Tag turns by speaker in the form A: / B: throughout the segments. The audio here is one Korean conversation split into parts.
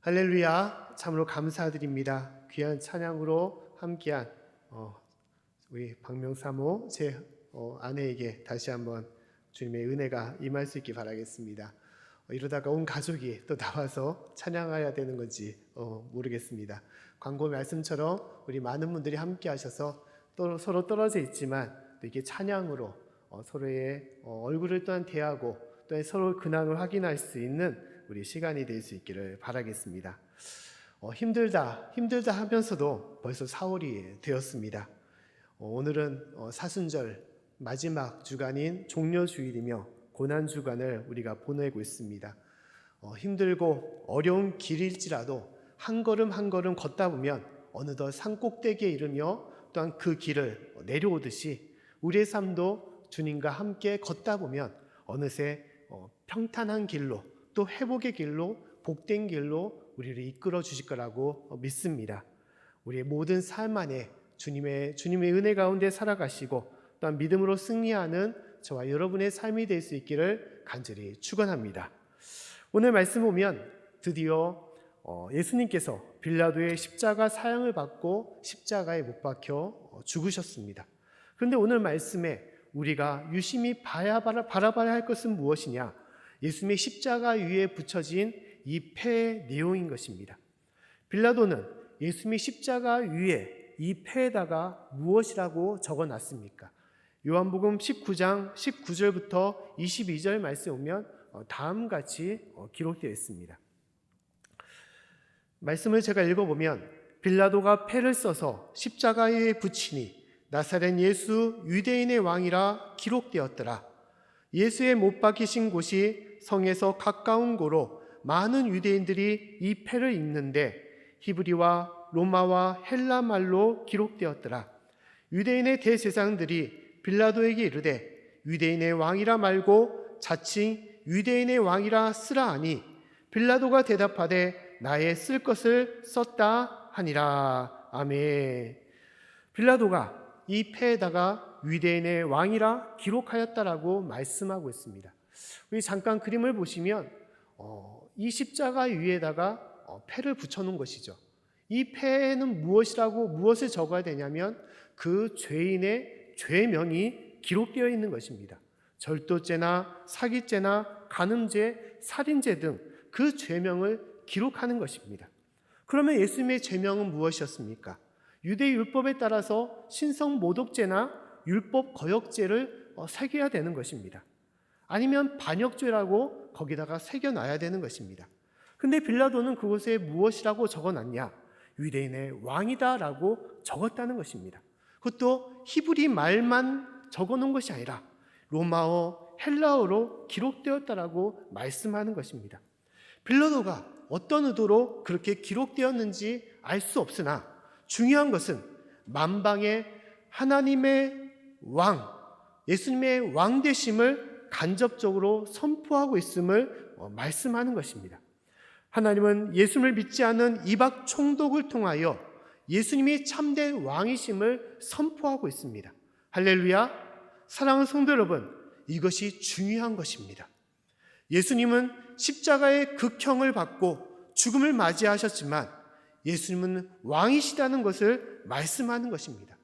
A: 할렐루야, 참으로 감사드립니다. 귀한 찬양으로 함께한 우리 박명사모 제 아내에게 다시 한번 주님의 은혜가 임할 수 있기 바라겠습니다. 이러다가 온 가족이 또 나와서 찬양해야 되는 건지 모르겠습니다. 광고 말씀처럼 우리 많은 분들이 함께 하셔서 또 서로 떨어져 있지만 또 이게 찬양으로 서로의 얼굴을 또한 대하고 또 서로 근황을 확인할 수 있는 우리 시간이 될 수 있기를 바라겠습니다. 힘들다 하면서도 벌써 4월이 되었습니다. 오늘은 사순절 마지막 주간인 종려주일이며 고난주간을 우리가 보내고 있습니다. 힘들고 어려운 길일지라도 한 걸음 한 걸음 걷다 보면 어느덧 산꼭대기에 이르며 또한 그 길을 내려오듯이 우리의 삶도 주님과 함께 걷다 보면 어느새 평탄한 길로 또 회복의 길로 복된 길로 우리를 이끌어 주실 거라고 믿습니다. 우리의 모든 삶 안에 주님의 은혜 가운데 살아가시고 또한 믿음으로 승리하는 저와 여러분의 삶이 될 수 있기를 간절히 축원합니다. 오늘 말씀 보면 드디어 예수님께서 빌라도의 십자가 사형을 받고 십자가에 못 박혀 죽으셨습니다. 그런데 오늘 말씀에 우리가 유심히 바라봐야 할 것은 무엇이냐? 예수님의 십자가 위에 붙여진 이 패의 내용인 것입니다. 빌라도는 예수님의 십자가 위에 이 패에다가 무엇이라고 적어놨습니까? 요한복음 19장 19절부터 22절 말씀에 오면 다음같이 기록되어 있습니다. 말씀을 제가 읽어보면 빌라도가 패를 써서 십자가에 붙이니 나사렛 예수 유대인의 왕이라 기록되었더라. 예수의 못 박히신 곳이 성에서 가까운 고로 많은 유대인들이 이 패를 읽는데 히브리와 로마와 헬라 말로 기록되었더라. 유대인의 대제사장들이 빌라도에게 이르되 유대인의 왕이라 말고 자칭 유대인의 왕이라 쓰라 하니 빌라도가 대답하되 나의 쓸 것을 썼다 하니라. 아멘. 빌라도가 이 패에다가 유대인의 왕이라 기록하였다라고 말씀하고 있습니다. 우리 잠깐 그림을 보시면 이 십자가 위에다가 패를 붙여놓은 것이죠. 이 패에는 무엇을 적어야 되냐면 그 죄인의 죄명이 기록되어 있는 것입니다. 절도죄나 사기죄나 간음죄, 살인죄 등 그 죄명을 기록하는 것입니다. 그러면 예수님의 죄명은 무엇이었습니까? 유대 율법에 따라서 신성 모독죄나 율법 거역죄를 새겨야 되는 것입니다. 아니면 반역죄라고 거기다가 새겨놔야 되는 것입니다. 근데 빌라도는 그곳에 무엇이라고 적어놨냐? 유대인의 왕이다라고 적었다는 것입니다. 그것도 히브리 말만 적어놓은 것이 아니라 로마어, 헬라어로 기록되었다라고 말씀하는 것입니다. 빌라도가 어떤 의도로 그렇게 기록되었는지 알 수 없으나 중요한 것은 만방의 하나님의 왕, 예수님의 왕 되심을 간접적으로 선포하고 있음을 말씀하는 것입니다. 하나님은 예수님을 믿지 않는 이방 총독을 통하여 예수님이 참된 왕이심을 선포하고 있습니다. 할렐루야. 사랑하는 성도 여러분, 이것이 중요한 것입니다. 예수님은 십자가의 극형을 받고 죽음을 맞이하셨지만 예수님은 왕이시다는 것을 말씀하는 것입니다.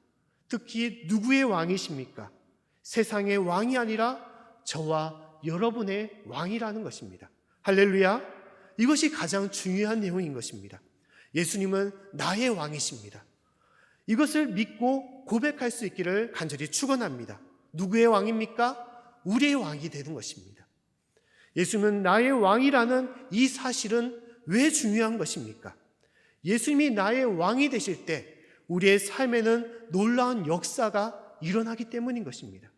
A: 특히 누구의 왕이십니까? 세상의 왕이 아니라 저와 여러분의 왕이라는 것입니다. 할렐루야. 이것이 가장 중요한 내용인 것입니다. 예수님은 나의 왕이십니다. 이것을 믿고 고백할 수 있기를 간절히 축원합니다. 누구의 왕입니까? 우리의 왕이 되는 것입니다. 예수님은 나의 왕이라는 이 사실은 왜 중요한 것입니까? 예수님이 나의 왕이 되실 때 우리의 삶에는 놀라운 역사가 일어나기 때문인 것입니다.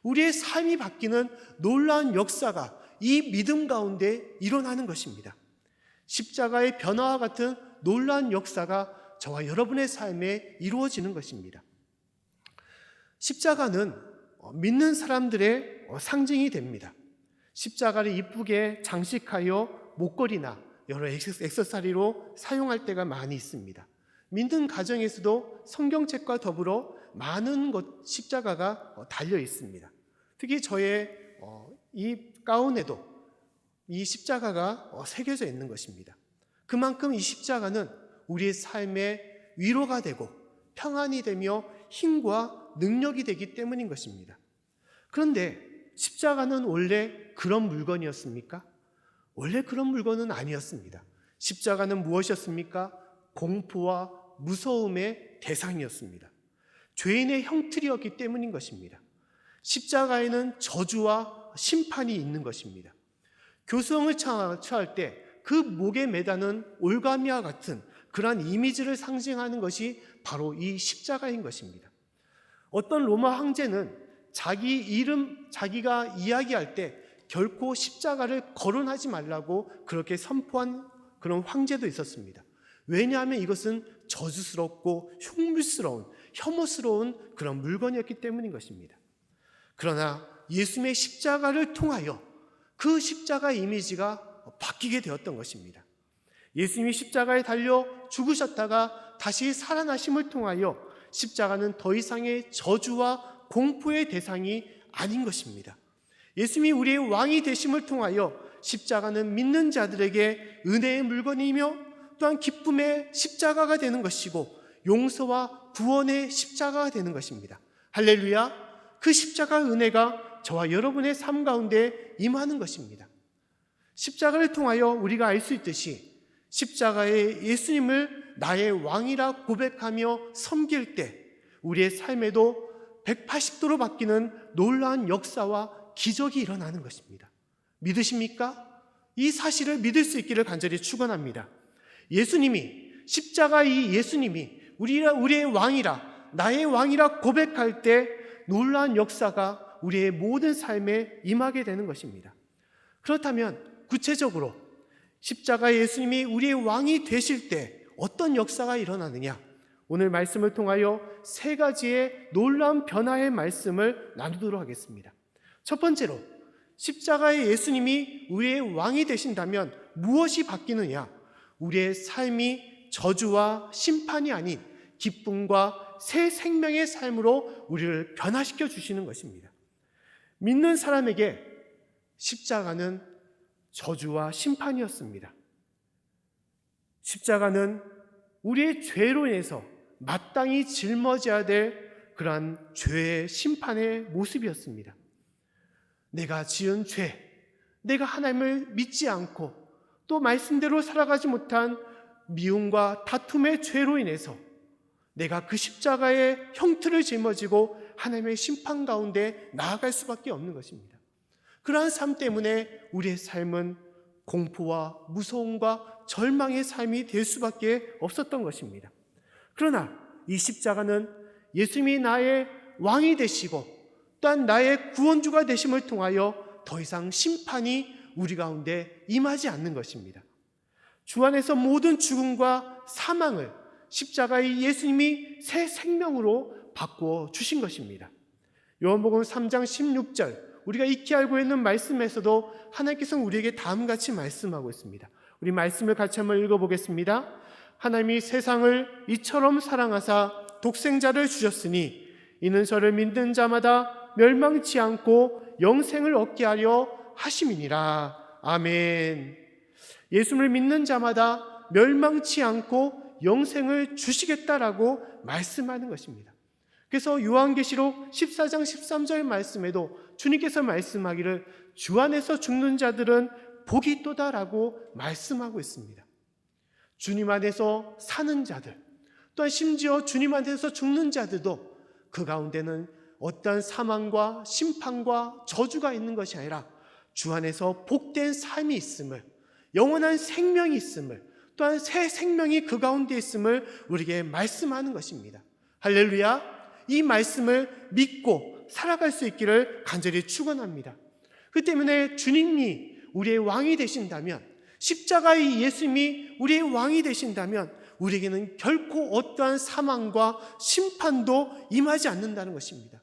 A: 우리의 삶이 바뀌는 놀라운 역사가 이 믿음 가운데 일어나는 것입니다. 십자가의 변화와 같은 놀라운 역사가 저와 여러분의 삶에 이루어지는 것입니다. 십자가는 믿는 사람들의 상징이 됩니다. 십자가를 이쁘게 장식하여 목걸이나 여러 액세서리로 사용할 때가 많이 있습니다. 믿는 가정에서도 성경책과 더불어 많은 십자가가 달려 있습니다. 특히 저의 이 가운에도 이 십자가가 새겨져 있는 것입니다. 그만큼 이 십자가는 우리의 삶의 위로가 되고 평안이 되며 힘과 능력이 되기 때문인 것입니다. 그런데 십자가는 원래 그런 물건이었습니까? 원래 그런 물건은 아니었습니다. 십자가는 무엇이었습니까? 공포와 무서움의 대상이었습니다. 죄인의 형틀이었기 때문인 것입니다. 십자가에는 저주와 심판이 있는 것입니다. 교수형을 처할 때 그 목에 매다는 올가미와 같은 그러한 이미지를 상징하는 것이 바로 이 십자가인 것입니다. 어떤 로마 황제는 자기가 이야기할 때 결코 십자가를 거론하지 말라고 그렇게 선포한 그런 황제도 있었습니다. 왜냐하면 이것은 저주스럽고 흉물스러운, 혐오스러운 그런 물건이었기 때문인 것입니다. 그러나 예수님의 십자가를 통하여 그 십자가 이미지가 바뀌게 되었던 것입니다. 예수님이 십자가에 달려 죽으셨다가 다시 살아나심을 통하여 십자가는 더 이상의 저주와 공포의 대상이 아닌 것입니다. 예수님이 우리의 왕이 되심을 통하여 십자가는 믿는 자들에게 은혜의 물건이며 또한 기쁨의 십자가가 되는 것이고 용서와 구원의 십자가가 되는 것입니다. 할렐루야! 그 십자가 은혜가 저와 여러분의 삶 가운데 임하는 것입니다. 십자가를 통하여 우리가 알 수 있듯이 십자가의 예수님을 나의 왕이라 고백하며 섬길 때 우리의 삶에도 180도로 바뀌는 놀라운 역사와 기적이 일어나는 것입니다. 믿으십니까? 이 사실을 믿을 수 있기를 간절히 축원합니다. 예수님이, 십자가의 예수님이 우리의 왕이라, 나의 왕이라 고백할 때 놀라운 역사가 우리의 모든 삶에 임하게 되는 것입니다. 그렇다면 구체적으로 십자가의 예수님이 우리의 왕이 되실 때 어떤 역사가 일어나느냐? 오늘 말씀을 통하여 세 가지의 놀라운 변화의 말씀을 나누도록 하겠습니다. 첫 번째로 십자가의 예수님이 우리의 왕이 되신다면 무엇이 바뀌느냐? 우리의 삶이 저주와 심판이 아닌 기쁨과 새 생명의 삶으로 우리를 변화시켜 주시는 것입니다. 믿는 사람에게 십자가는 저주와 심판이었습니다. 십자가는 우리의 죄로 인해서 마땅히 짊어져야 될 그러한 죄의 심판의 모습이었습니다. 내가 지은 죄, 내가 하나님을 믿지 않고 또 말씀대로 살아가지 못한 미움과 다툼의 죄로 인해서 내가 그 십자가의 형틀을 짊어지고 하나님의 심판 가운데 나아갈 수밖에 없는 것입니다. 그러한 삶 때문에 우리의 삶은 공포와 무서움과 절망의 삶이 될 수밖에 없었던 것입니다. 그러나 이 십자가는 예수님이 나의 왕이 되시고 또한 나의 구원주가 되심을 통하여 더 이상 심판이 우리 가운데 임하지 않는 것입니다. 주 안에서 모든 죽음과 사망을 십자가의 예수님이 새 생명으로 바꾸어 주신 것입니다. 요한복음 3장 16절 우리가 익히 알고 있는 말씀에서도 하나님께서 우리에게 다음같이 말씀하고 있습니다. 우리 말씀을 같이 한번 읽어보겠습니다. 하나님이 세상을 이처럼 사랑하사 독생자를 주셨으니 이는 저를 믿는 자마다 멸망치 않고 영생을 얻게 하려 하심이니라. 아멘. 예수를 믿는 자마다 멸망치 않고 영생을 주시겠다라고 말씀하는 것입니다. 그래서 요한계시록 14장 13절 말씀에도 주님께서 말씀하기를 주 안에서 죽는 자들은 복이 있도다라고 말씀하고 있습니다. 주님 안에서 사는 자들, 또한 심지어 주님 안에서 죽는 자들도 그 가운데는 어떠한 사망과 심판과 저주가 있는 것이 아니라 주 안에서 복된 삶이 있음을, 영원한 생명이 있음을, 또한 새 생명이 그 가운데 있음을 우리에게 말씀하는 것입니다. 할렐루야! 이 말씀을 믿고 살아갈 수 있기를 간절히 축원합니다. 그 때문에 주님이 우리의 왕이 되신다면, 십자가의 예수님이 우리의 왕이 되신다면 우리에게는 결코 어떠한 사망과 심판도 임하지 않는다는 것입니다.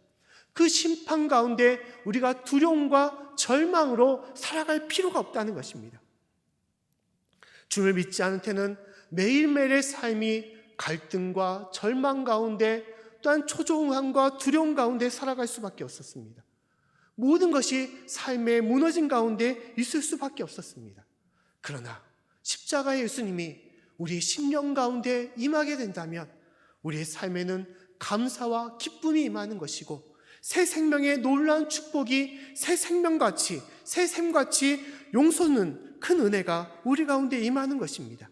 A: 그 심판 가운데 우리가 두려움과 절망으로 살아갈 필요가 없다는 것입니다. 주를 믿지 않을 때는 매일매일의 삶이 갈등과 절망 가운데 또한 초조함과 두려움 가운데 살아갈 수밖에 없었습니다. 모든 것이 삶의 무너진 가운데 있을 수밖에 없었습니다. 그러나 십자가의 예수님이 우리 심령 가운데 임하게 된다면 우리의 삶에는 감사와 기쁨이 임하는 것이고 새 생명의 놀라운 축복이 새 생명같이 새 샘같이 용솟는 큰 은혜가 우리 가운데 임하는 것입니다.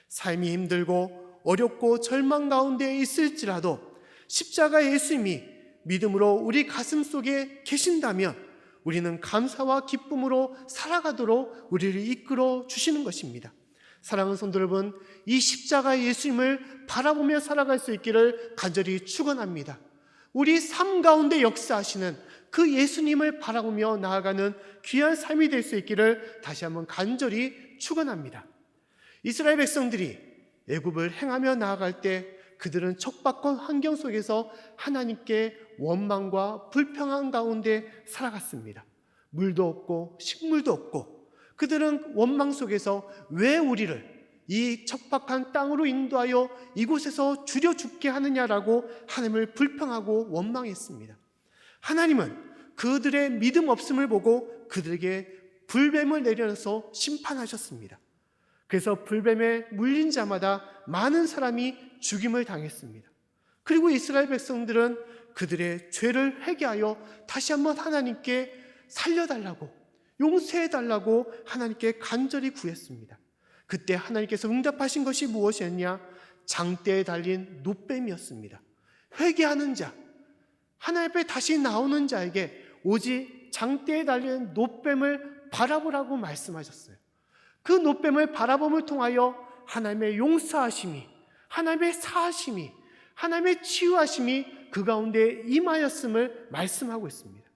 A: 삶이 힘들고 어렵고 절망 가운데 있을지라도 십자가의 예수님이 믿음으로 우리 가슴 속에 계신다면 우리는 감사와 기쁨으로 살아가도록 우리를 이끌어 주시는 것입니다. 사랑하는 성도 여러분, 이 십자가의 예수님을 바라보며 살아갈 수 있기를 간절히 축원합니다. 우리 삶 가운데 역사하시는 그 예수님을 바라보며 나아가는 귀한 삶이 될 수 있기를 다시 한번 간절히 축원합니다. 이스라엘 백성들이 애굽을 행하며 나아갈 때 그들은 척박한 환경 속에서 하나님께 원망과 불평한 가운데 살아갔습니다. 물도 없고 식물도 없고 그들은 원망 속에서 왜 우리를 이 척박한 땅으로 인도하여 이곳에서 죽여 죽게 하느냐라고 하나님을 불평하고 원망했습니다. 하나님은 그들의 믿음 없음을 보고 그들에게 불뱀을 내려서 심판하셨습니다. 그래서 불뱀에 물린 자마다 많은 사람이 죽임을 당했습니다. 그리고 이스라엘 백성들은 그들의 죄를 회개하여 다시 한번 하나님께 살려달라고 용서해달라고 하나님께 간절히 구했습니다. 그때 하나님께서 응답하신 것이 무엇이었냐? 장대에 달린 놋뱀이었습니다. 회개하는 자, 하나님 앞에 다시 나오는 자에게 오직 장대에 달린 놋뱀을 바라보라고 말씀하셨어요. 그 놋뱀을 바라봄을 통하여 하나님의 용서하심이, 하나님의 사하심이, 하나님의 치유하심이 그 가운데 임하였음을 말씀하고 있습니다.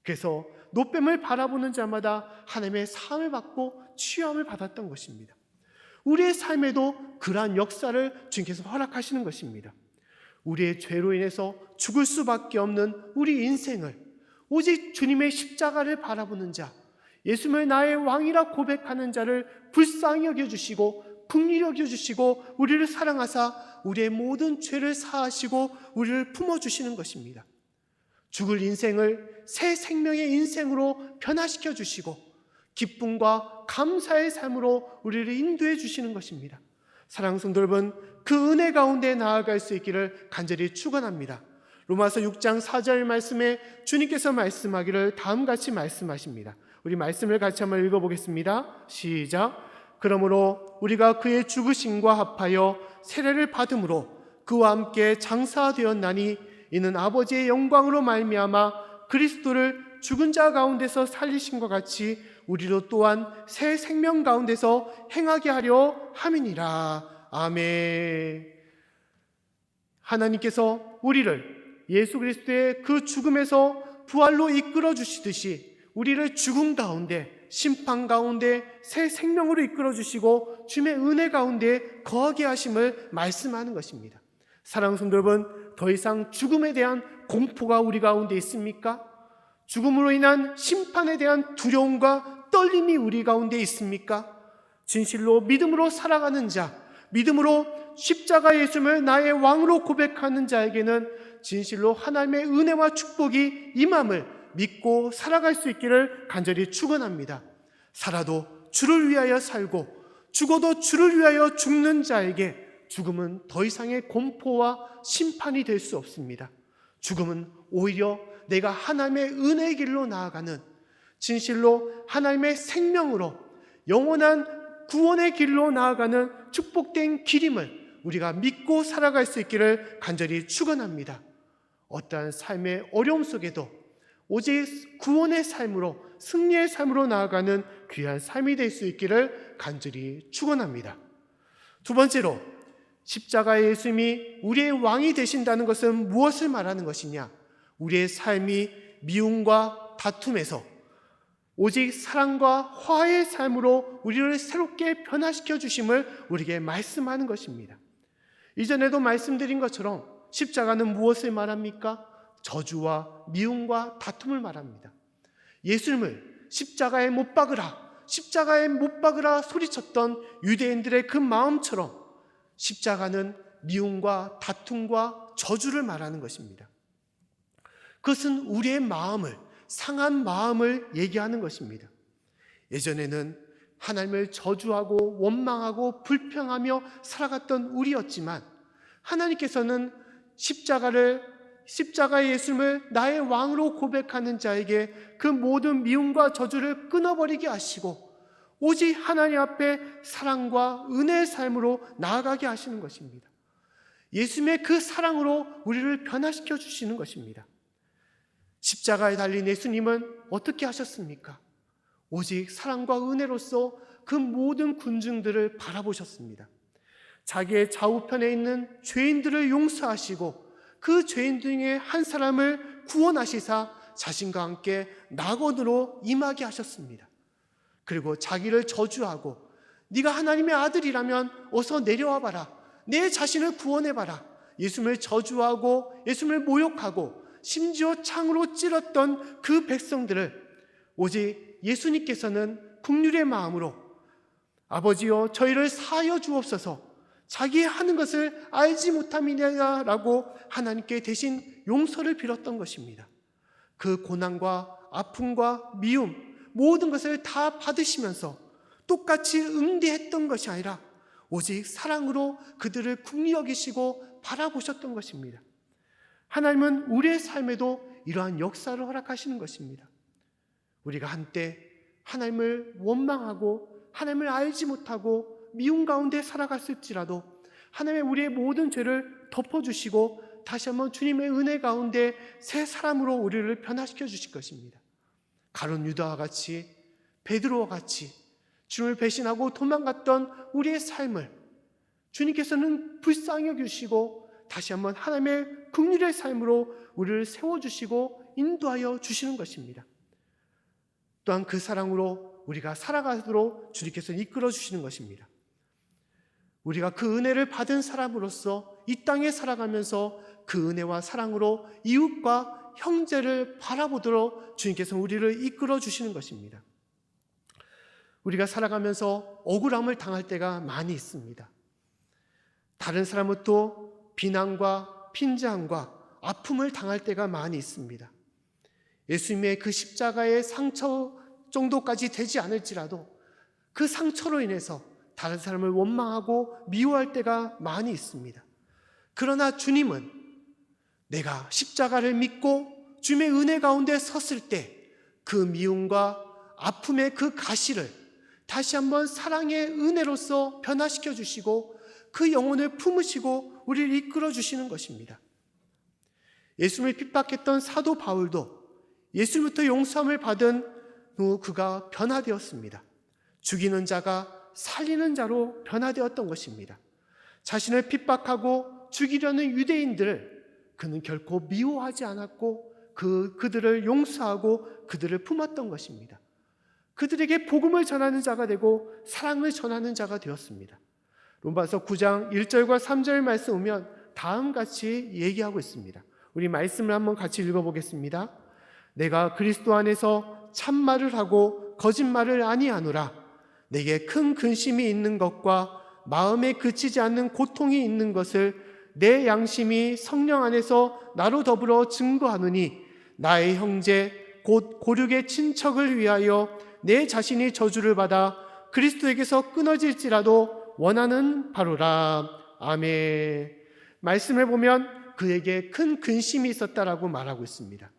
A: 그래서 놋뱀을 바라보는 자마다 하나님의 사함을 받고 치유함을 받았던 것입니다. 우리의 삶에도 그러한 역사를 주님께서 허락하시는 것입니다. 우리의 죄로 인해서 죽을 수밖에 없는 우리 인생을 오직 주님의 십자가를 바라보는 자, 예수님을 나의 왕이라 고백하는 자를 불쌍히 여겨주시고 긍휼히 여겨주시고 우리를 사랑하사 우리의 모든 죄를 사하시고 우리를 품어주시는 것입니다. 죽을 인생을 새 생명의 인생으로 변화시켜 주시고 기쁨과 감사의 삶으로 우리를 인도해 주시는 것입니다. 사랑하는 성도 여러분, 그 은혜 가운데 나아갈 수 있기를 간절히 축원합니다. 로마서 6장 4절 말씀에 주님께서 말씀하기를 다음같이 말씀하십니다. 우리 말씀을 같이 한번 읽어보겠습니다. 시작. 그러므로 우리가 그의 죽으심과 합하여 세례를 받음으로 그와 함께 장사되었나니 이는 아버지의 영광으로 말미암아 그리스도를 죽은 자 가운데서 살리신과 같이 우리로 또한 새 생명 가운데서 행하게 하려 함이니라. 아멘. 하나님께서 우리를 예수 그리스도의 그 죽음에서 부활로 이끌어 주시듯이 우리를 죽음 가운데, 심판 가운데 새 생명으로 이끌어 주시고 주님의 은혜 가운데 거하게 하심을 말씀하는 것입니다. 사랑하는 성도 여러분, 더 이상 죽음에 대한 공포가 우리 가운데 있습니까? 죽음으로 인한 심판에 대한 두려움과 떨림이 우리 가운데 있습니까? 진실로 믿음으로 살아가는 자, 믿음으로 십자가 예수님을 나의 왕으로 고백하는 자에게는 진실로 하나님의 은혜와 축복이 임함을 믿고 살아갈 수 있기를 간절히 축원합니다. 살아도 주를 위하여 살고 죽어도 주를 위하여 죽는 자에게 죽음은 더 이상의 공포와 심판이 될 수 없습니다. 죽음은 오히려 내가 하나님의 은혜의 길로 나아가는, 진실로 하나님의 생명으로 영원한 구원의 길로 나아가는 축복된 길임을 우리가 믿고 살아갈 수 있기를 간절히 축원합니다. 어떠한 삶의 어려움 속에도 오직 구원의 삶으로, 승리의 삶으로 나아가는 귀한 삶이 될 수 있기를 간절히 축원합니다. 두 번째로, 십자가의 예수님이 우리의 왕이 되신다는 것은 무엇을 말하는 것이냐? 우리의 삶이 미움과 다툼에서 오직 사랑과 화해의 삶으로 우리를 새롭게 변화시켜 주심을 우리에게 말씀하는 것입니다. 이전에도 말씀드린 것처럼 십자가는 무엇을 말합니까? 저주와 미움과 다툼을 말합니다. 예수님을 십자가에 못 박으라, 십자가에 못 박으라 소리쳤던 유대인들의 그 마음처럼 십자가는 미움과 다툼과 저주를 말하는 것입니다. 그것은 우리의 마음을, 상한 마음을 얘기하는 것입니다. 예전에는 하나님을 저주하고 원망하고 불평하며 살아갔던 우리였지만 하나님께서는 십자가의 예수님을 나의 왕으로 고백하는 자에게 그 모든 미움과 저주를 끊어버리게 하시고 오직 하나님 앞에 사랑과 은혜의 삶으로 나아가게 하시는 것입니다. 예수님의 그 사랑으로 우리를 변화시켜 주시는 것입니다. 십자가에 달린 예수님은 어떻게 하셨습니까? 오직 사랑과 은혜로서 그 모든 군중들을 바라보셨습니다. 자기의 좌우편에 있는 죄인들을 용서하시고 그 죄인 중에 한 사람을 구원하시사 자신과 함께 낙원으로 임하게 하셨습니다. 그리고 자기를 저주하고 네가 하나님의 아들이라면 어서 내려와 봐라, 내 자신을 구원해 봐라, 예수님을 저주하고 예수님을 모욕하고 심지어 창으로 찔렀던 그 백성들을 오직 예수님께서는 긍휼의 마음으로 아버지여 저희를 사하여 주옵소서, 자기의 하는 것을 알지 못함이냐라고 하나님께 대신 용서를 빌었던 것입니다. 그 고난과 아픔과 미움 모든 것을 다 받으시면서 똑같이 응대했던 것이 아니라 오직 사랑으로 그들을 긍휼히 여기시고 바라보셨던 것입니다. 하나님은 우리의 삶에도 이러한 역사를 허락하시는 것입니다. 우리가 한때 하나님을 원망하고 하나님을 알지 못하고 미움 가운데 살아갔을지라도 하나님의 우리의 모든 죄를 덮어주시고 다시 한번 주님의 은혜 가운데 새 사람으로 우리를 변화시켜 주실 것입니다. 가룟 유다와 같이, 베드로와 같이 주님을 배신하고 도망갔던 우리의 삶을 주님께서는 불쌍히 여기시고 다시 한번 하나님의 긍휼의 삶으로 우리를 세워주시고 인도하여 주시는 것입니다. 또한 그 사랑으로 우리가 살아가도록 주님께서 이끌어 주시는 것입니다. 우리가 그 은혜를 받은 사람으로서 이 땅에 살아가면서 그 은혜와 사랑으로 이웃과 형제를 바라보도록 주님께서 우리를 이끌어 주시는 것입니다. 우리가 살아가면서 억울함을 당할 때가 많이 있습니다. 다른 사람은 또 비난과 핀잔과 아픔을 당할 때가 많이 있습니다. 예수님의 그 십자가의 상처 정도까지 되지 않을지라도 그 상처로 인해서 다른 사람을 원망하고 미워할 때가 많이 있습니다. 그러나 주님은 내가 십자가를 믿고 주님의 은혜 가운데 섰을 때 그 미움과 아픔의 그 가시를 다시 한번 사랑의 은혜로서 변화시켜 주시고 그 영혼을 품으시고 우리를 이끌어 주시는 것입니다. 예수님을 핍박했던 사도 바울도 예수님부터 용서함을 받은 후 그가 변화되었습니다. 죽이는 자가 살리는 자로 변화되었던 것입니다. 자신을 핍박하고 죽이려는 유대인들을 그는 결코 미워하지 않았고 그들을 용서하고 그들을 품었던 것입니다. 그들에게 복음을 전하는 자가 되고 사랑을 전하는 자가 되었습니다. 로마서 9장 1절과 3절 말씀 보면 다음같이 얘기하고 있습니다. 우리 말씀을 한번 같이 읽어보겠습니다. 내가 그리스도 안에서 참말을 하고 거짓말을 아니하노라. 내게 큰 근심이 있는 것과 마음에 그치지 않는 고통이 있는 것을 내 양심이 성령 안에서 나로 더불어 증거하노니 나의 형제 곧 고륙의 친척을 위하여 내 자신이 저주를 받아 그리스도에게서 끊어질지라도 원하는 바로라. 아멘. 말씀을 보면 그에게 큰 근심이 있었다라고 말하고 있습니다.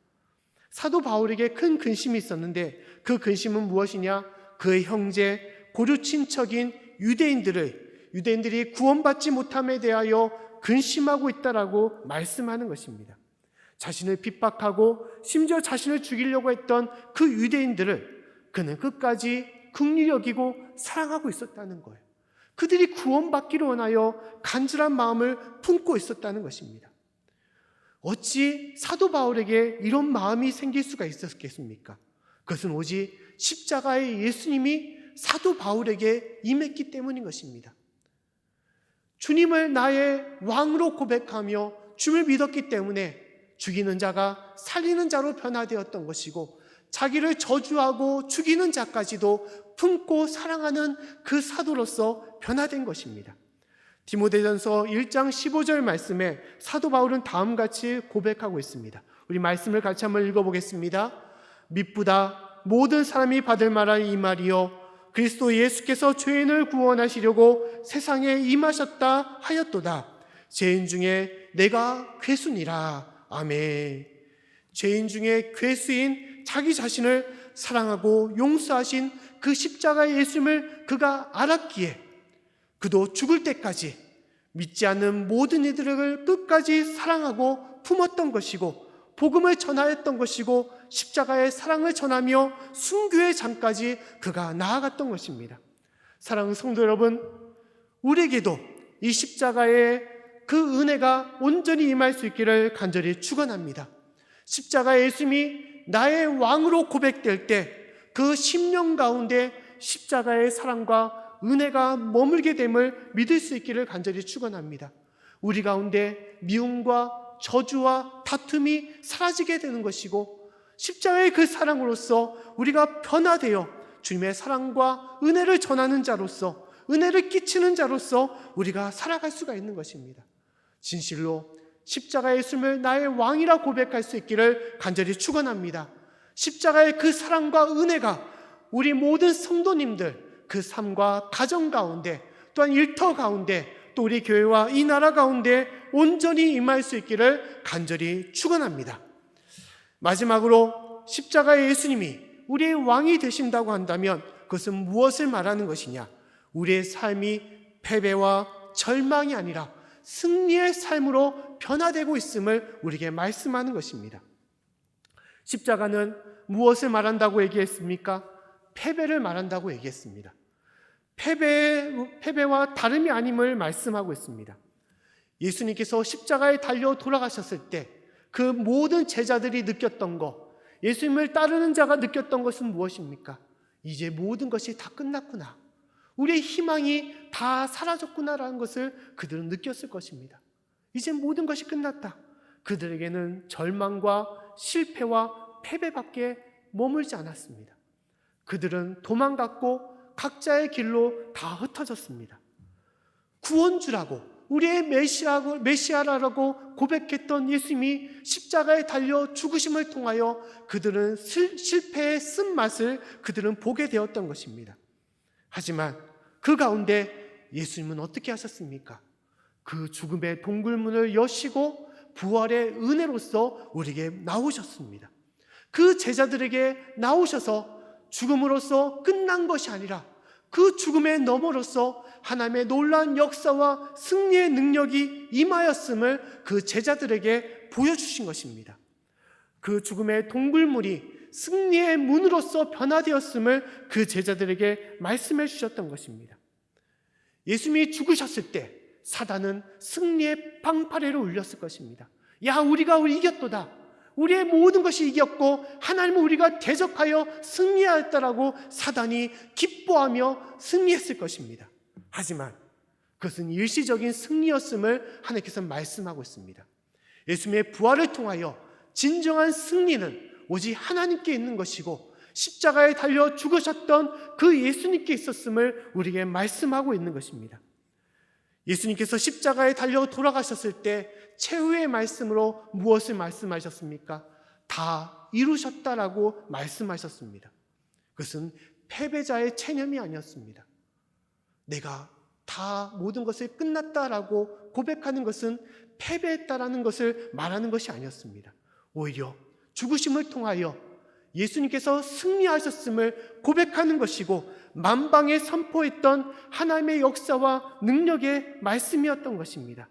A: 사도 바울에게 큰 근심이 있었는데 그 근심은 무엇이냐? 그의 형제 고륙 친척인 유대인들이 구원받지 못함에 대하여 근심하고 있다라고 말씀하는 것입니다. 자신을 핍박하고 심지어 자신을 죽이려고 했던 그 유대인들을 그는 끝까지 긍휼히 여기고 사랑하고 있었다는 거예요. 그들이 구원받기를 원하여 간절한 마음을 품고 있었다는 것입니다. 어찌 사도 바울에게 이런 마음이 생길 수가 있었겠습니까? 그것은 오직 십자가의 예수님이 사도 바울에게 임했기 때문인 것입니다. 주님을 나의 왕으로 고백하며 주님을 믿었기 때문에 죽이는 자가 살리는 자로 변화되었던 것이고 자기를 저주하고 죽이는 자까지도 품고 사랑하는 그 사도로서 변화된 것입니다. 디모데전서 1장 15절 말씀에 사도 바울은 다음같이 고백하고 있습니다. 우리 말씀을 같이 한번 읽어보겠습니다. 미쁘다 모든 사람이 받을 만한 이 말이요 그리스도 예수께서 죄인을 구원하시려고 세상에 임하셨다 하였도다. 죄인 중에 내가 괴수니라. 아멘. 죄인 중에 괴수인 자기 자신을 사랑하고 용서하신 그 십자가의 예수님을 그가 알았기에 그도 죽을 때까지 믿지 않는 모든 이들을 끝까지 사랑하고 품었던 것이고 복음을 전하였던 것이고 십자가의 사랑을 전하며 순교의 장까지 그가 나아갔던 것입니다. 사랑하는 성도 여러분, 우리에게도 이 십자가의 그 은혜가 온전히 임할 수 있기를 간절히 축원합니다. 십자가의 예수님이 나의 왕으로 고백될 때 그 심령 가운데 십자가의 사랑과 은혜가 머물게 됨을 믿을 수 있기를 간절히 축원합니다. 우리 가운데 미움과 저주와 다툼이 사라지게 되는 것이고 십자가의 그 사랑으로서 우리가 변화되어 주님의 사랑과 은혜를 전하는 자로서 은혜를 끼치는 자로서 우리가 살아갈 수가 있는 것입니다. 진실로 십자가의 예수님을 나의 왕이라 고백할 수 있기를 간절히 축원합니다. 십자가의 그 사랑과 은혜가 우리 모든 성도님들 그 삶과 가정 가운데 또한 일터 가운데 또 우리 교회와 이 나라 가운데 온전히 임할 수 있기를 간절히 축원합니다. 마지막으로 십자가의 예수님이 우리의 왕이 되신다고 한다면 그것은 무엇을 말하는 것이냐? 우리의 삶이 패배와 절망이 아니라 승리의 삶으로 변화되고 있음을 우리에게 말씀하는 것입니다. 십자가는 무엇을 말한다고 얘기했습니까? 패배를 말한다고 얘기했습니다. 패배와 다름이 아님을 말씀하고 있습니다. 예수님께서 십자가에 달려 돌아가셨을 때 그 모든 제자들이 느꼈던 것, 예수님을 따르는 자가 느꼈던 것은 무엇입니까? 이제 모든 것이 다 끝났구나. 우리의 희망이 다 사라졌구나라는 것을 그들은 느꼈을 것입니다. 이제 모든 것이 끝났다. 그들에게는 절망과 실패와 패배밖에 머물지 않았습니다. 그들은 도망갔고 각자의 길로 다 흩어졌습니다. 구원주라고 우리의 메시아라고 고백했던 예수님이 십자가에 달려 죽으심을 통하여 그들은 실패의 쓴맛을 그들은 보게 되었던 것입니다. 하지만 그 가운데 예수님은 어떻게 하셨습니까? 그 죽음의 동굴문을 여시고 부활의 은혜로서 우리에게 나오셨습니다. 그 제자들에게 나오셔서 죽음으로써 끝난 것이 아니라 그 죽음의 너머로서 하나님의 놀라운 역사와 승리의 능력이 임하였음을 그 제자들에게 보여주신 것입니다. 그 죽음의 동굴물이 승리의 문으로서 변화되었음을 그 제자들에게 말씀해 주셨던 것입니다. 예수님이 죽으셨을 때 사단은 승리의 방파레를 울렸을 것입니다. 야, 우리가 이겼도다. 우리의 모든 것이 이겼고 하나님은 우리가 대적하여 승리하였다라고 사단이 기뻐하며 승리했을 것입니다. 하지만 그것은 일시적인 승리였음을 하나님께서 말씀하고 있습니다. 예수님의 부활을 통하여 진정한 승리는 오직 하나님께 있는 것이고 십자가에 달려 죽으셨던 그 예수님께 있었음을 우리에게 말씀하고 있는 것입니다. 예수님께서 십자가에 달려 돌아가셨을 때 최후의 말씀으로 무엇을 말씀하셨습니까? 다 이루셨다라고 말씀하셨습니다. 그것은 패배자의 체념이 아니었습니다. 내가 다 모든 것을 끝났다라고 고백하는 것은 패배했다라는 것을 말하는 것이 아니었습니다. 오히려 죽으심을 통하여 예수님께서 승리하셨음을 고백하는 것이고 만방에 선포했던 하나님의 역사와 능력의 말씀이었던 것입니다.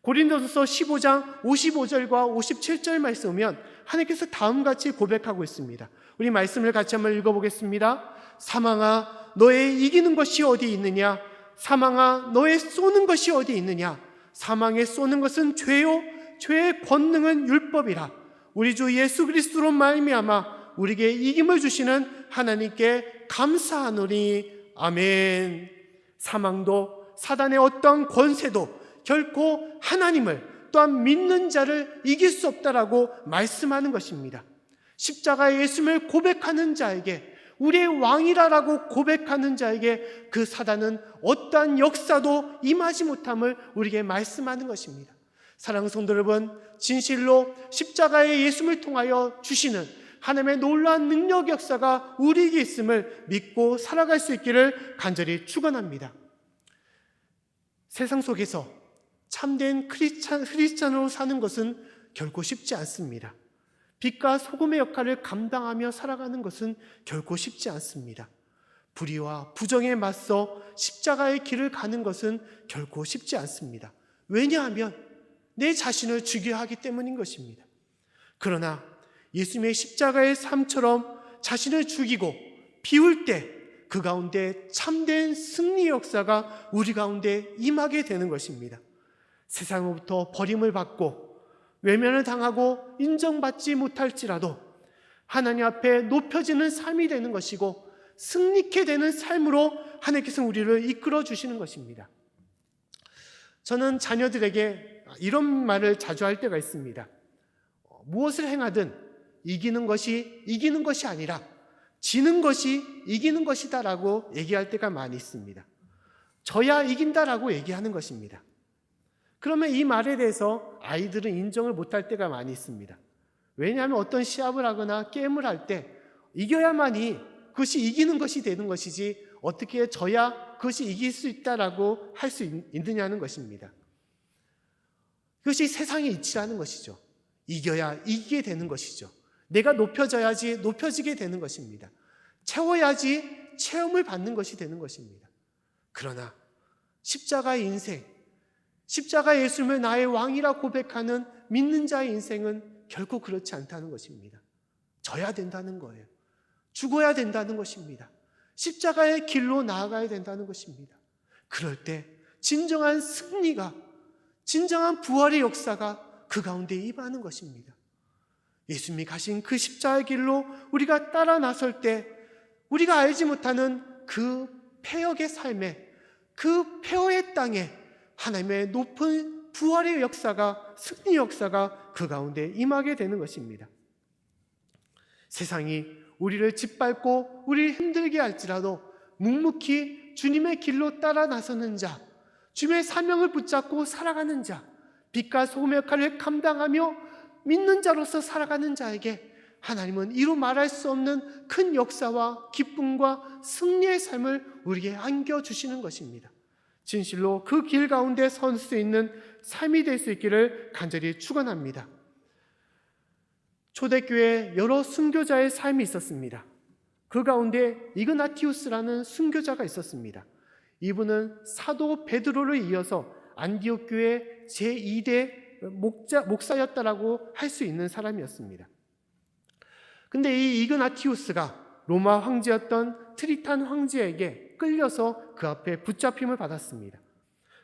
A: 고린도전서 15장 55절과 57절 말씀 보면 하나님께서 다음같이 고백하고 있습니다. 우리 말씀을 같이 한번 읽어보겠습니다. 사망아 너의 이기는 것이 어디 있느냐? 사망아 너의 쏘는 것이 어디 있느냐? 사망에 쏘는 것은 죄요 죄의 권능은 율법이라. 우리 주 예수 그리스도로 말미암아 우리에게 이김을 주시는 하나님께 감사하노니 아멘. 사망도 사단의 어떠한 권세도 결코 하나님을 또한 믿는 자를 이길 수 없다라고 말씀하는 것입니다. 십자가의 예수님을 고백하는 자에게 우리의 왕이라고 고백하는 자에게 그 사단은 어떠한 역사도 임하지 못함을 우리에게 말씀하는 것입니다. 사랑하는 성도 여러분, 진실로 십자가의 예수님을 통하여 주시는 하나님의 놀라운 능력 역사가 우리에게 있음을 믿고 살아갈 수 있기를 간절히 축원합니다. 세상 속에서 참된 크리스찬으로 사는 것은 결코 쉽지 않습니다. 빛과 소금의 역할을 감당하며 살아가는 것은 결코 쉽지 않습니다. 불의와 부정에 맞서 십자가의 길을 가는 것은 결코 쉽지 않습니다. 왜냐하면 내 자신을 죽여야 하기 때문인 것입니다. 그러나 예수님의 십자가의 삶처럼 자신을 죽이고 비울 때 그 가운데 참된 승리 역사가 우리 가운데 임하게 되는 것입니다. 세상으로부터 버림을 받고 외면을 당하고 인정받지 못할지라도 하나님 앞에 높여지는 삶이 되는 것이고 승리케 되는 삶으로 하나님께서 우리를 이끌어 주시는 것입니다. 저는 자녀들에게 이런 말을 자주 할 때가 있습니다. 무엇을 행하든 이기는 것이 아니라 지는 것이 이기는 것이다 라고 얘기할 때가 많이 있습니다. 져야 이긴다라고 얘기하는 것입니다. 그러면 이 말에 대해서 아이들은 인정을 못할 때가 많이 있습니다. 왜냐하면 어떤 시합을 하거나 게임을 할 때 이겨야만이 그것이 이기는 것이 되는 것이지 어떻게 져야 그것이 이길 수 있다라고 할 수 있느냐는 것입니다. 그것이 세상의 이치라는 것이죠. 이겨야 이기게 되는 것이죠. 내가 높여져야지 높여지게 되는 것입니다. 채워야지 체험을 받는 것이 되는 것입니다. 그러나 십자가의 인생, 십자가 예수님을 나의 왕이라 고백하는 믿는 자의 인생은 결코 그렇지 않다는 것입니다. 져야 된다는 거예요. 죽어야 된다는 것입니다. 십자가의 길로 나아가야 된다는 것입니다. 그럴 때 진정한 승리가, 진정한 부활의 역사가 그 가운데 임하는 것입니다. 예수님이 가신 그 십자가의 길로 우리가 따라 나설 때 우리가 알지 못하는 그 폐역의 삶에, 그 폐허의 땅에 하나님의 높은 부활의 역사가, 승리 역사가 그 가운데 임하게 되는 것입니다. 세상이 우리를 짓밟고 우리를 힘들게 할지라도 묵묵히 주님의 길로 따라 나서는 자, 주님의 사명을 붙잡고 살아가는 자, 빛과 소금의 역할을 감당하며 믿는 자로서 살아가는 자에게 하나님은 이루 말할 수 없는 큰 역사와 기쁨과 승리의 삶을 우리에게 안겨주시는 것입니다. 진실로 그 길 가운데 설 수 있는 삶이 될 수 있기를 간절히 축원합니다. 초대교회에 여러 순교자의 삶이 있었습니다. 그 가운데 이그나티우스라는 순교자가 있었습니다. 이분은 사도 베드로를 이어서 안디옥 교회 제2대 목사였다라고 할 수 있는 사람이었습니다. 근데 이 이그나티우스가 로마 황제였던 트리탄 황제에게 끌려서 그 앞에 붙잡힘을 받았습니다.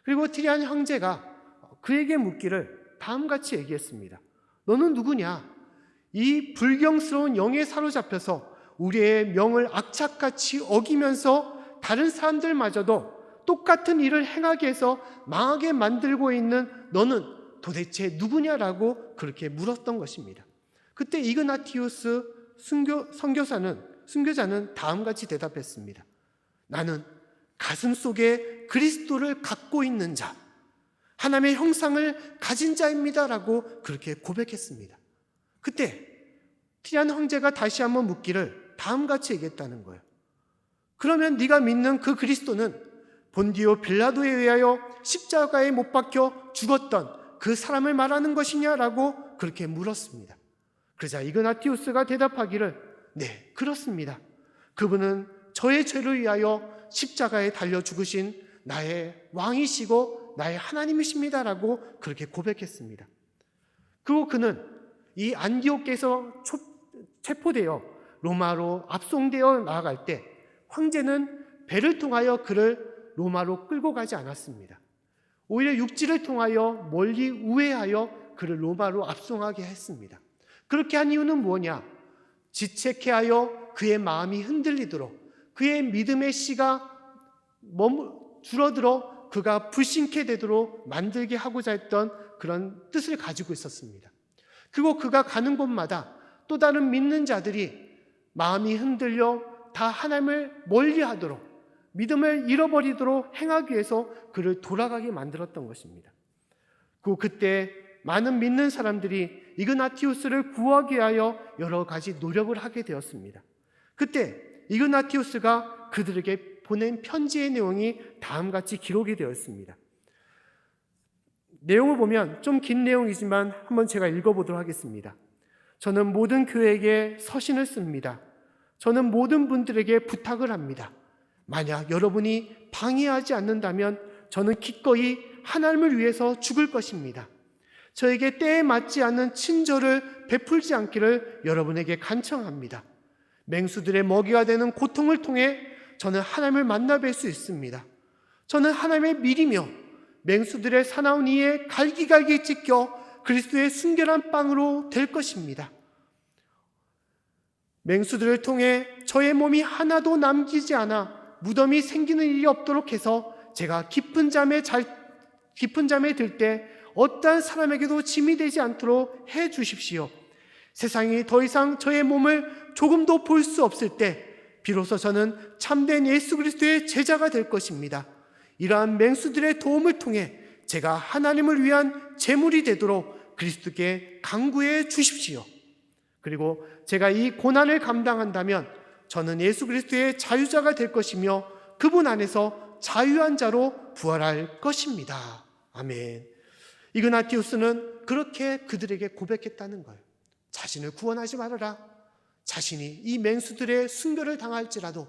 A: 그리고 트리탄 황제가 그에게 묻기를 다음같이 얘기했습니다. 너는 누구냐? 이 불경스러운 영에 사로잡혀서 우리의 명을 악착같이 어기면서 다른 사람들마저도 똑같은 일을 행하게 해서 망하게 만들고 있는 너는 도대체 누구냐라고 그렇게 물었던 것입니다. 그때 이그나티우스 순교자는 다음같이 대답했습니다. 나는 가슴 속에 그리스도를 갖고 있는 자, 하나님의 형상을 가진 자입니다라고 그렇게 고백했습니다. 그때 티안 황제가 다시 한번 묻기를 다음같이 얘기했다는 거예요. 그러면 네가 믿는 그 그리스도는 본디오 빌라도에 의하여 십자가에 못 박혀 죽었던 그 사람을 말하는 것이냐라고 그렇게 물었습니다. 그러자 이그나티우스가 대답하기를 네, 그렇습니다. 그분은 저의 죄를 위하여 십자가에 달려 죽으신 나의 왕이시고 나의 하나님이십니다라고 그렇게 고백했습니다. 그리고 그는 이 안디옥에서 체포되어 로마로 압송되어 나아갈 때 황제는 배를 통하여 그를 로마로 끌고 가지 않았습니다. 오히려 육지를 통하여 멀리 우회하여 그를 로마로 압송하게 했습니다. 그렇게 한 이유는 뭐냐? 지체케 하여 그의 마음이 흔들리도록, 그의 믿음의 씨가 줄어들어 그가 불신케 되도록 만들게 하고자 했던 그런 뜻을 가지고 있었습니다. 그리고 그가 가는 곳마다 또 다른 믿는 자들이 마음이 흔들려 다 하나님을 멀리하도록, 믿음을 잃어버리도록 행하기 위해서 그를 돌아가게 만들었던 것입니다. 그때 많은 믿는 사람들이 이그나티우스를 구하기 위하여 여러 가지 노력을 하게 되었습니다. 그때 이그나티우스가 그들에게 보낸 편지의 내용이 다음같이 기록이 되었습니다. 내용을 보면 좀 긴 내용이지만 한번 제가 읽어보도록 하겠습니다. 저는 모든 교회에게 서신을 씁니다. 저는 모든 분들에게 부탁을 합니다. 만약 여러분이 방해하지 않는다면 저는 기꺼이 하나님을 위해서 죽을 것입니다. 저에게 때에 맞지 않는 친절을 베풀지 않기를 여러분에게 간청합니다. 맹수들의 먹이가 되는 고통을 통해 저는 하나님을 만나 뵐 수 있습니다. 저는 하나님의 밀이며 맹수들의 사나운 이에 갈기갈기 찢겨 그리스도의 순결한 빵으로 될 것입니다. 맹수들을 통해 저의 몸이 하나도 남기지 않아 무덤이 생기는 일이 없도록 해서 제가 깊은 잠에 들 때 어떠한 사람에게도 짐이 되지 않도록 해 주십시오. 세상이 더 이상 저의 몸을 조금도 볼 수 없을 때 비로소 저는 참된 예수 그리스도의 제자가 될 것입니다. 이러한 맹수들의 도움을 통해 제가 하나님을 위한 제물이 되도록 그리스도께 간구해 주십시오. 그리고 제가 이 고난을 감당한다면 저는 예수 그리스도의 자유자가 될 것이며 그분 안에서 자유한 자로 부활할 것입니다. 아멘. 이그나티우스는 그렇게 그들에게 고백했다는 거예요. 자신을 구원하지 말아라. 자신이 이 맹수들의 순교를 당할지라도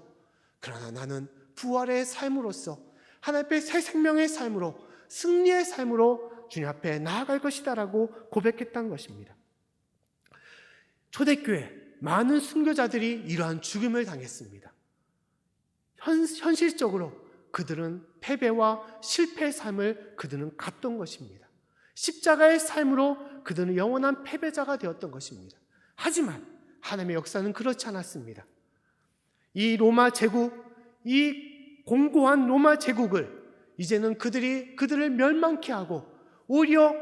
A: 그러나 나는 부활의 삶으로서 하나님 앞에 새 생명의 삶으로 승리의 삶으로 주님 앞에 나아갈 것이다 라고 고백했던 것입니다. 초대교회 많은 순교자들이 이러한 죽음을 당했습니다. 현실적으로 그들은 패배와 실패의 삶을 그들은 갔던 것입니다. 십자가의 삶으로 그들은 영원한 패배자가 되었던 것입니다. 하지만 하나님의 역사는 그렇지 않았습니다. 이 로마 제국, 이 공고한 로마 제국을 이제는 그들을 멸망케 하고 오히려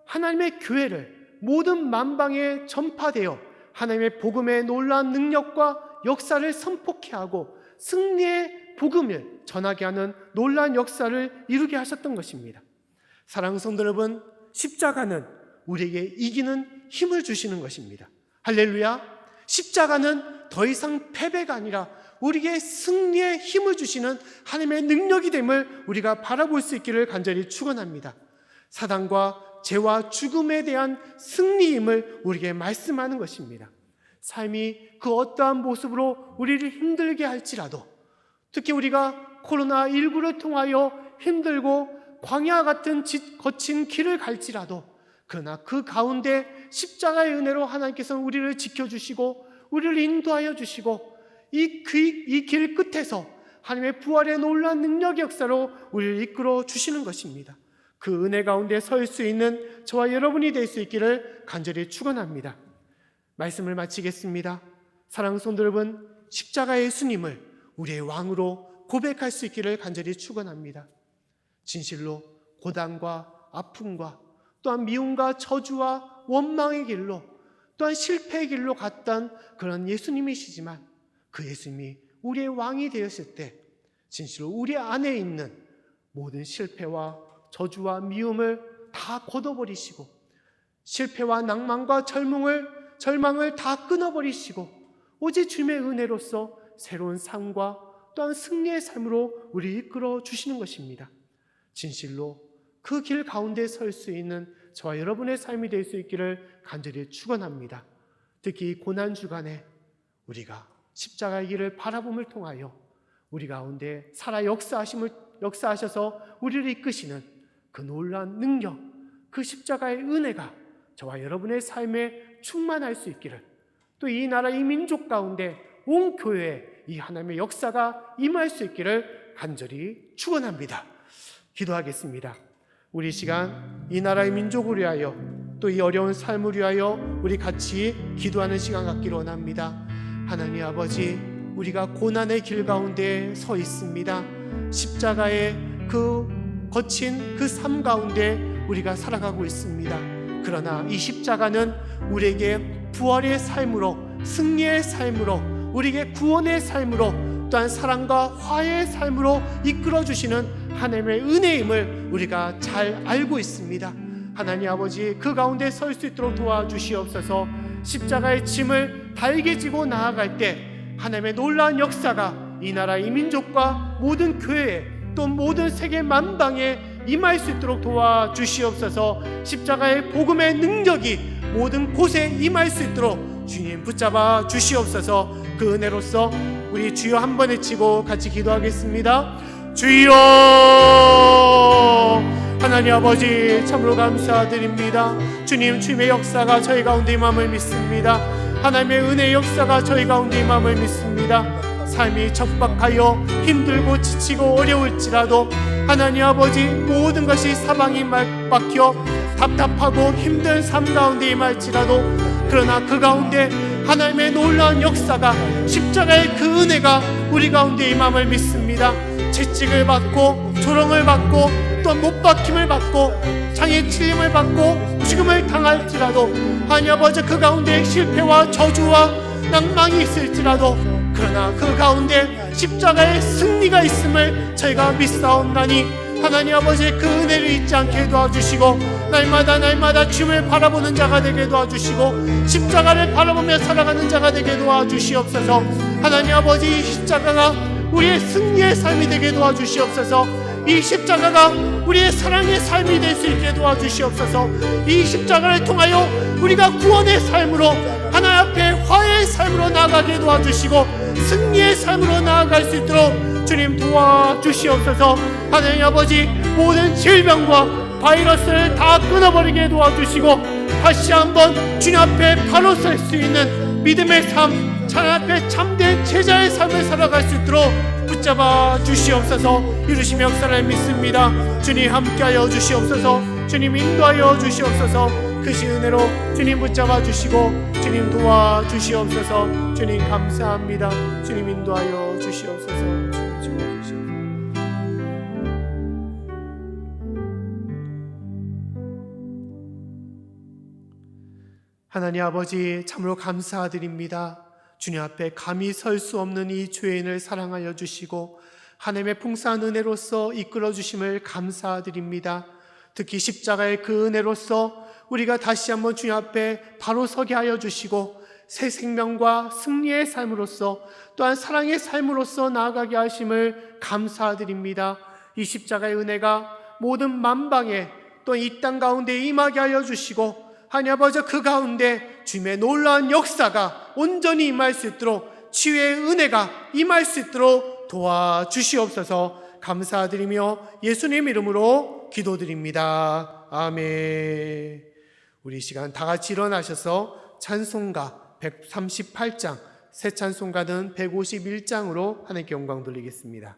A: 하나님의 교회를 모든 만방에 전파되어 하나님의 복음의 놀라운 능력과 역사를 선포케 하고 승리의 복음을 전하게 하는 놀라운 역사를 이루게 하셨던 것입니다. 사랑하는 성도 여러분, 십자가는 우리에게 이기는 힘을 주시는 것입니다. 할렐루야! 십자가는 더 이상 패배가 아니라 우리에게 승리의 힘을 주시는 하나님의 능력이 됨을 우리가 바라볼 수 있기를 간절히 축원합니다. 사단과 죄와 죽음에 대한 승리임을 우리에게 말씀하는 것입니다. 삶이 그 어떠한 모습으로 우리를 힘들게 할지라도 특히 우리가 코로나19를 통하여 힘들고 광야 같은 거친 길을 갈지라도 그러나 그 가운데 십자가의 은혜로 하나님께서는 우리를 지켜주시고 우리를 인도하여 주시고 이 길 끝에서 하나님의 부활의 놀라운 능력의 역사로 우리를 이끌어 주시는 것입니다. 그 은혜 가운데 설 수 있는 저와 여러분이 될 수 있기를 간절히 축원합니다. 말씀을 마치겠습니다. 사랑하는 성도 여러분, 십자가의 예수님을 우리의 왕으로 고백할 수 있기를 간절히 축원합니다. 진실로 고단과 아픔과 또한 미움과 저주와 원망의 길로 또한 실패의 길로 갔던 그런 예수님이시지만 그 예수님이 우리의 왕이 되었을 때 진실로 우리 안에 있는 모든 실패와 저주와 미움을 다 걷어버리시고 실패와 낭만과 절망을 다 끊어버리시고 오직 주님의 은혜로서 새로운 삶과 또한 승리의 삶으로 우리 이끌어 주시는 것입니다. 진실로 그 길 가운데 설 수 있는 저와 여러분의 삶이 될 수 있기를 간절히 축원합니다. 특히 이 고난 주간에 우리가 십자가의 길을 바라봄을 통하여 우리 가운데 살아 역사하셔서 우리를 이끄시는 그 놀라운 능력, 그 십자가의 은혜가 저와 여러분의 삶에 충만할 수 있기를, 또 이 나라 이 민족 가운데 온 교회에 이 하나님의 역사가 임할 수 있기를 간절히 축원합니다. 기도하겠습니다. 우리 시간 이 나라의 민족을 위하여 또 이 어려운 삶을 위하여 우리 같이 기도하는 시간 갖기를 원합니다. 하나님 아버지, 우리가 고난의 길 가운데 서 있습니다. 십자가의 그 거친 그 삶 가운데 우리가 살아가고 있습니다. 그러나 이 십자가는 우리에게 부활의 삶으로, 승리의 삶으로, 우리에게 구원의 삶으로, 또한 사랑과 화해의 삶으로 이끌어주시는 하나님의 은혜임을 우리가 잘 알고 있습니다. 하나님 아버지 그 가운데 설 수 있도록 도와주시옵소서. 십자가의 짐을 달게 지고 나아갈 때 하나님의 놀라운 역사가 이 나라 이 민족과 모든 교회에 또 모든 세계 만방에 임할 수 있도록 도와주시옵소서. 십자가의 복음의 능력이 모든 곳에 임할 수 있도록 주님 붙잡아 주시옵소서. 그 은혜로서 우리 주여 한 번 외치고 같이 기도하겠습니다. 주여, 하나님 아버지 참으로 감사드립니다. 주님, 주님의 역사가 저희 가운데 임함을 믿습니다. 하나님의 은혜의 역사가 저희 가운데 임함을 믿습니다. 삶이 척박하여 힘들고 지치고 어려울지라도 하나님 아버지 모든 것이 사방이 막혀 답답하고 힘든 삶 가운데 임할지라도 그러나 그 가운데 하나님의 놀라운 역사가 십자가의 그 은혜가 우리 가운데 임함을 믿습니다. 채찍을 받고 조롱을 받고 또 못박힘을 받고 장애 치림을 받고 죽음을 당할지라도 하나님 아버지 그 가운데 실패와 저주와 낭망이 있을지라도 그러나 그 가운데 십자가의 승리가 있음을 저희가 믿사옵나니 하나님 아버지 그 은혜를 잊지 않게 도와주시고 날마다 주님을 바라보는 자가 되게 도와주시고 십자가를 바라보며 살아가는 자가 되게 도와주시옵소서. 하나님 아버지 이 십자가가 우리의 승리의 삶이 되게 도와주시옵소서. 이 십자가가 우리의 사랑의 삶이 될 수 있게 도와주시옵소서. 이 십자가를 통하여 우리가 구원의 삶으로 하나님 앞에 화해의 삶으로 나아가게 도와주시고 승리의 삶으로 나아갈 수 있도록 주님 도와주시옵소서. 하나님 아버지 모든 질병과 바이러스를 다 끊어버리게 도와주시고 다시 한번 주님 앞에 바로 설 수 있는 믿음의 삶, 하나님 앞에 참된 제자의 삶을 살아갈 수 있도록 붙잡아 주시옵소서. 이루심 역사를 믿습니다. 주님 함께하여 주시옵소서. 주님 인도하여 주시옵소서. 크신 은혜로 주님 붙잡아 주시고 주님 도와주시옵소서. 주님 감사합니다. 주님 인도하여 주시옵소서. 주님 지워주시옵소서. 하나님 아버지 참으로 감사드립니다. 주님 앞에 감히 설 수 없는 이 죄인을 사랑하여 주시고 하나님의 풍성한 은혜로서 이끌어 주심을 감사드립니다. 특히 십자가의 그 은혜로서 우리가 다시 한번 주님 앞에 바로 서게 하여 주시고 새 생명과 승리의 삶으로서 또한 사랑의 삶으로서 나아가게 하심을 감사드립니다. 이 십자가의 은혜가 모든 만방에 또 이 땅 가운데 임하게 하여 주시고 하나님 아버지 그 가운데 주님의 놀라운 역사가 온전히 임할 수 있도록 치유의 은혜가 임할 수 있도록 도와주시옵소서. 감사드리며 예수님 이름으로 기도드립니다. 아멘. 우리 시간 다 같이 일어나셔서 찬송가 138장, 새 찬송가는 151장으로 하나님께 영광 돌리겠습니다.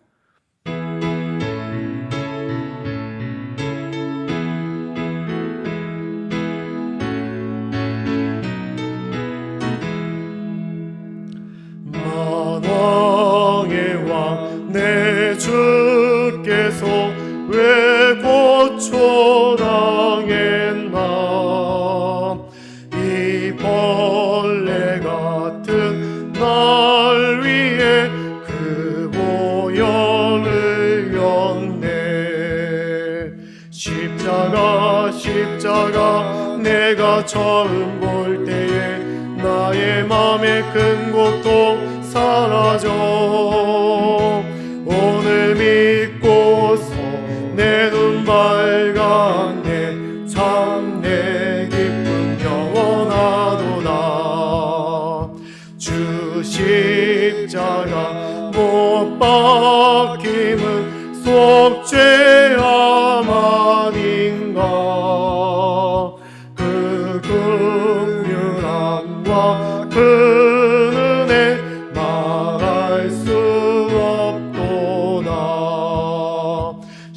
B: 만왕의 왕 내 주께서 왜 고초당했나. 이 벌레 같은 날 위에 그 보혈을 흘렸네. 십자가 내가 처음 볼 때에 나의 맘의 큰 고통 사라져. 오늘 믿고서 내 눈 밝았네. 참 내 기쁨 영원하도다. 주 십자가 못 박힘은 속죄함 아닌가. 그 긍휼함과 그 은혜 말할 수 없도다.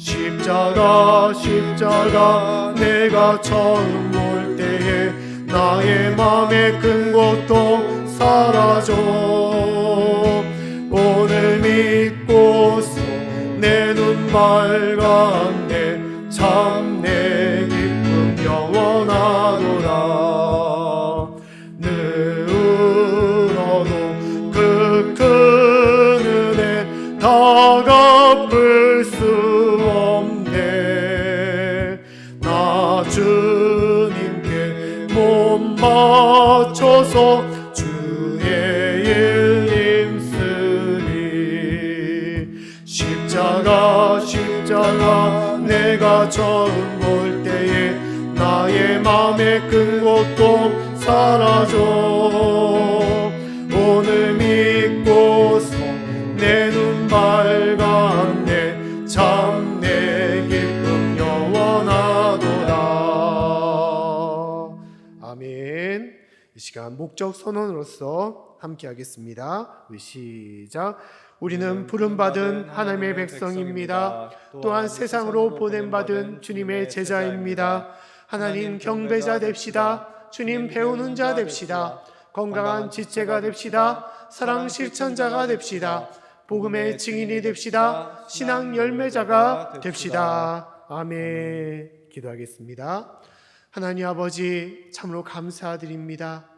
B: 십자가 내가 처음 볼 때에 나의 맘의 큰 고통 사라져. 오늘 믿고서 내 눈 밝았네. 참 내 기쁨 영원하도다. 늘어도 그 큰 은혜 다 갚을 수 없네. 나 주 십자가 내가 처음 볼 때에 나의 맘의 큰 고통 사라져. 오늘 믿고서 내 눈 밝았네. 참 내 기쁨 영원하도다.
A: 아멘. 이 시간 목적 선언으로서 함께 하겠습니다. 우리 시작. 우리는 부름받은 하나님의 백성입니다. 또한 세상으로 보냄받은 주님의 제자입니다. 하나님 경배자 됩시다. 주님 배우는 자 됩시다. 건강한 지체가 됩시다. 사랑 실천자가 됩시다. 복음의 증인이 됩시다. 신앙 열매자가 됩시다. 아멘. 기도하겠습니다. 하나님 아버지 참으로 감사드립니다.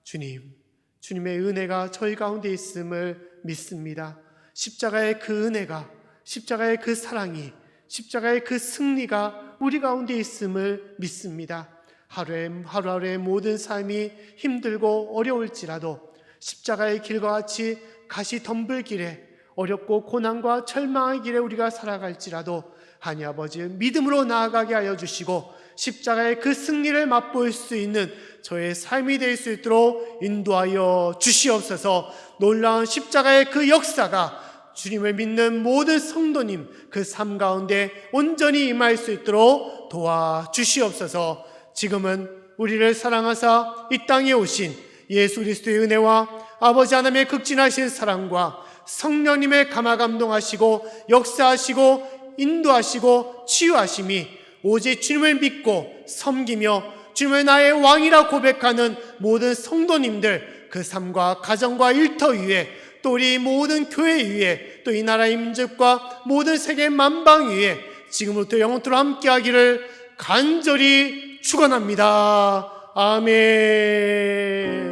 A: 주님의 은혜가 저희 가운데 있음을 믿습니다. 십자가의 그 은혜가, 십자가의 그 사랑이, 십자가의 그 승리가 우리 가운데 있음을 믿습니다. 하루하루의 모든 삶이 힘들고 어려울지라도 십자가의 길과 같이 가시덤불 길에 어렵고 고난과 절망의 길에 우리가 살아갈지라도 하나님 아버지 믿음으로 나아가게 하여 주시고 십자가의 그 승리를 맛볼 수 있는 저의 삶이 될 수 있도록 인도하여 주시옵소서. 놀라운 십자가의 그 역사가 주님을 믿는 모든 성도님 그 삶 가운데 온전히 임할 수 있도록 도와주시옵소서. 지금은 우리를 사랑하사 이 땅에 오신 예수 그리스도의 은혜와 아버지 하나님의 극진하신 사랑과 성령님의 감화감동하시고 역사하시고 인도하시고 치유하심이 오직 주님을 믿고 섬기며 주님을 나의 왕이라 고백하는 모든 성도님들 그 삶과 가정과 일터 위에 또 우리 모든 교회 위에 또 이 나라의 민족과 모든 세계 만방 위에 지금부터 영원토록 함께하기를 간절히 축원합니다. 아멘.